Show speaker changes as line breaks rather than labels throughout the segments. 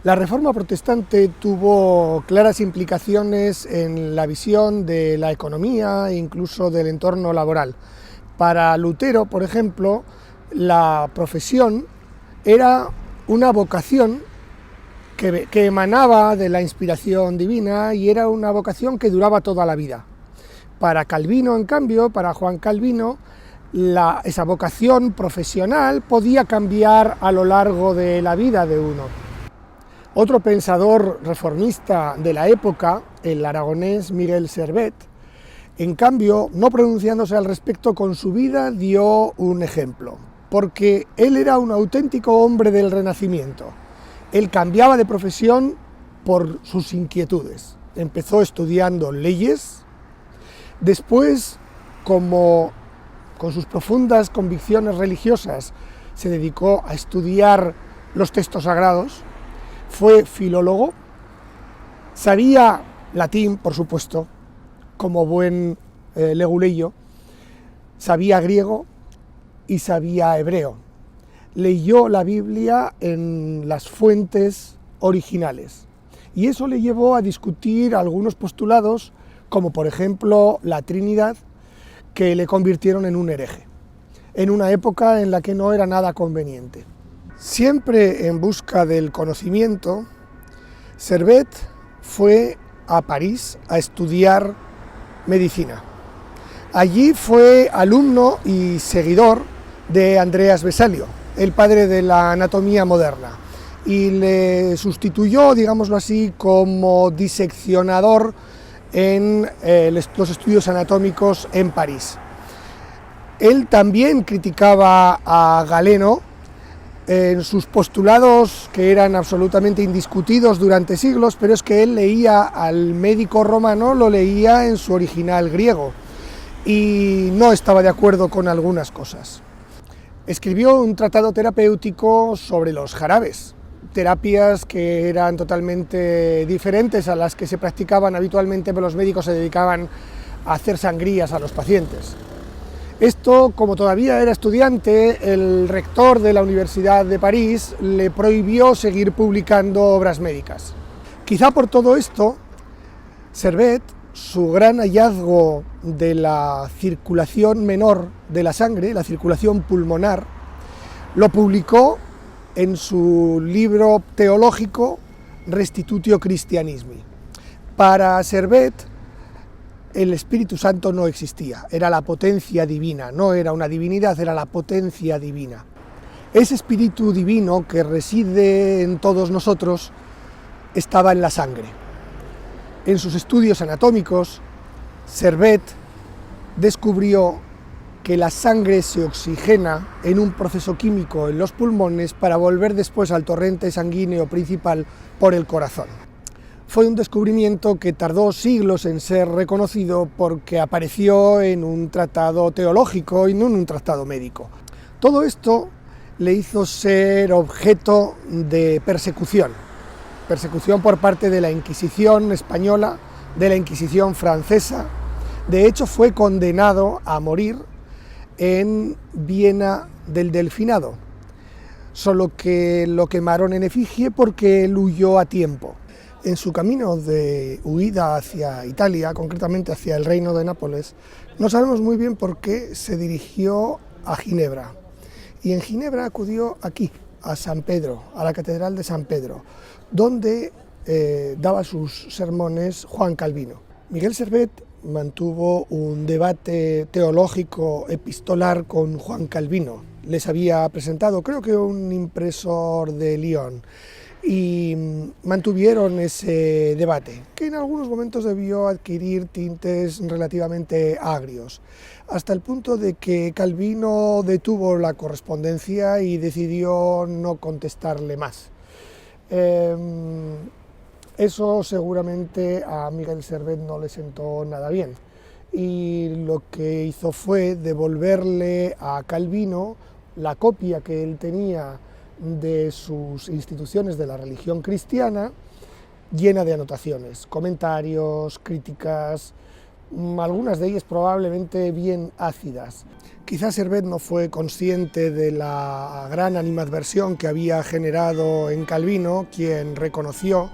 La Reforma Protestante tuvo claras implicaciones en la visión de la economía e incluso del entorno laboral. Para Lutero, por ejemplo, la profesión era una vocación que emanaba de la inspiración divina y era una vocación que duraba toda la vida. Para Calvino, en cambio, para Juan Calvino, esa vocación profesional podía cambiar a lo largo de la vida de uno. Otro pensador reformista de la época, el aragonés Miguel Servet, en cambio, no pronunciándose al respecto con su vida, dio un ejemplo, porque él era un auténtico hombre del Renacimiento. Él cambiaba de profesión por sus inquietudes. Empezó estudiando leyes, después, con sus profundas convicciones religiosas, se dedicó a estudiar los textos sagrados. Fue filólogo, sabía latín, por supuesto, como buen leguleyo, sabía griego y sabía hebreo. Leyó la Biblia en las fuentes originales y eso le llevó a discutir algunos postulados, como por ejemplo la Trinidad, que le convirtieron en un hereje, en una época en la que no era nada conveniente. Siempre en busca del conocimiento, Servet fue a París a estudiar medicina. Allí fue alumno y seguidor de Andreas Vesalio, el padre de la anatomía moderna, y le sustituyó, digámoslo así, como diseccionador en los estudios anatómicos en París. Él también criticaba a Galeno en sus postulados, que eran absolutamente indiscutidos durante siglos, pero es que él leía al médico romano, lo leía en su original griego y no estaba de acuerdo con algunas cosas. Escribió un tratado terapéutico sobre los jarabes, terapias que eran totalmente diferentes a las que se practicaban habitualmente, pero los médicos se dedicaban a hacer sangrías a los pacientes. Esto, como todavía era estudiante, el rector de la Universidad de París le prohibió seguir publicando obras médicas. Quizá por todo esto, Servet, su gran hallazgo de la circulación menor de la sangre, la circulación pulmonar, lo publicó en su libro teológico Restitutio Christianismi. Para Servet, el Espíritu Santo no existía, era la potencia divina, no era una divinidad, era la potencia divina. Ese Espíritu divino que reside en todos nosotros estaba en la sangre. En sus estudios anatómicos, Servet descubrió que la sangre se oxigena en un proceso químico en los pulmones para volver después al torrente sanguíneo principal por el corazón. Fue un descubrimiento que tardó siglos en ser reconocido porque apareció en un tratado teológico y no en un tratado médico. Todo esto le hizo ser objeto de persecución por parte de la Inquisición española, de la Inquisición francesa. De hecho, fue condenado a morir en Viena del Delfinado, solo que lo quemaron en efigie porque él huyó a tiempo. En su camino de huida hacia Italia, concretamente hacia el reino de Nápoles, no sabemos muy bien por qué se dirigió a Ginebra. Y en Ginebra acudió aquí, a San Pedro, a la Catedral de San Pedro, donde daba sus sermones Juan Calvino. Miguel Servet mantuvo un debate teológico epistolar con Juan Calvino. Les había presentado, creo que un impresor de Lyon, y mantuvieron ese debate, que en algunos momentos debió adquirir tintes relativamente agrios, hasta el punto de que Calvino detuvo la correspondencia y decidió no contestarle más. Eso seguramente a Miguel Servet no le sentó nada bien, y lo que hizo fue devolverle a Calvino la copia que él tenía de sus instituciones de la religión cristiana, llena de anotaciones, comentarios, críticas, algunas de ellas probablemente bien ácidas. Quizás Servet no fue consciente de la gran animadversión que había generado en Calvino, quien reconoció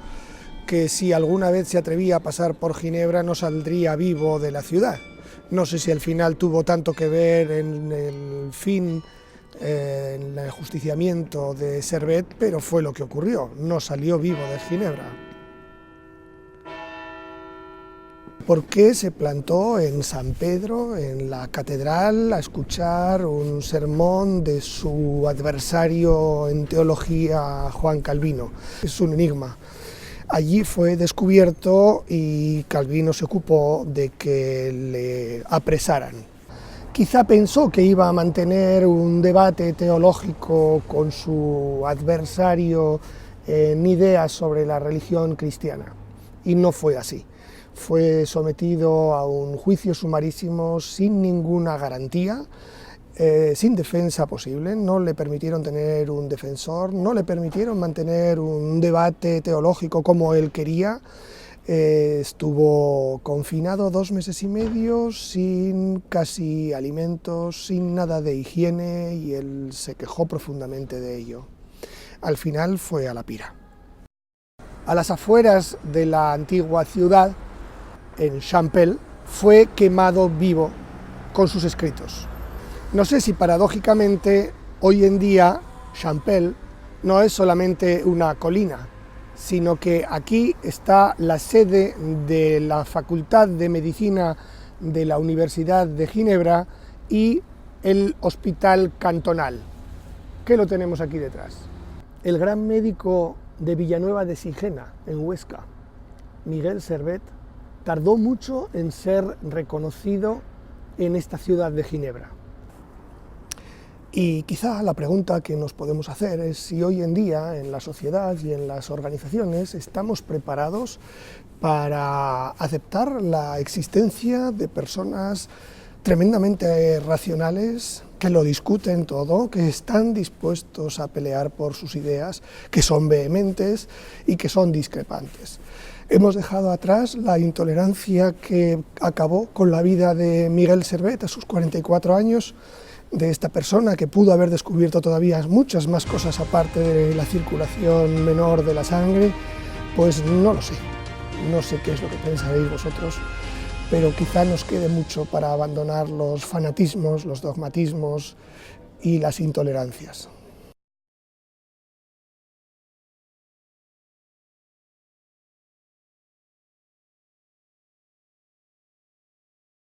que si alguna vez se atrevía a pasar por Ginebra no saldría vivo de la ciudad. No sé si al final tuvo tanto que ver en el fin, en el ajusticiamiento de Servet, pero fue lo que ocurrió, no salió vivo de Ginebra. ¿Por qué se plantó en San Pedro, en la catedral, a escuchar un sermón de su adversario en teología, Juan Calvino? Es un enigma. Allí fue descubierto y Calvino se ocupó de que le apresaran. Quizá pensó que iba a mantener un debate teológico con su adversario en ideas sobre la religión cristiana, y no fue así. Fue sometido a un juicio sumarísimo sin ninguna garantía, sin defensa posible, no le permitieron tener un defensor, no le permitieron mantener un debate teológico como él quería. Estuvo confinado 2 meses y medio, sin casi alimentos, sin nada de higiene, y él se quejó profundamente de ello. Al final fue a la pira. A las afueras de la antigua ciudad, en Champel, fue quemado vivo con sus escritos. No sé si paradójicamente hoy en día Champel no es solamente una colina, sino que aquí está la sede de la Facultad de Medicina de la Universidad de Ginebra y el Hospital Cantonal, que lo tenemos aquí detrás. El gran médico de Villanueva de Sigena, en Huesca, Miguel Servet, tardó mucho en ser reconocido en esta ciudad de Ginebra. Y quizá la pregunta que nos podemos hacer es si hoy en día en la sociedad y en las organizaciones estamos preparados para aceptar la existencia de personas tremendamente racionales, que lo discuten todo, que están dispuestos a pelear por sus ideas, que son vehementes y que son discrepantes. Hemos dejado atrás la intolerancia que acabó con la vida de Miguel Servet a sus 44 años, de esta persona que pudo haber descubierto todavía muchas más cosas aparte de la circulación menor de la sangre. Pues no lo sé, no sé qué es lo que pensaréis vosotros, pero quizá nos quede mucho para abandonar los fanatismos, los dogmatismos y las intolerancias.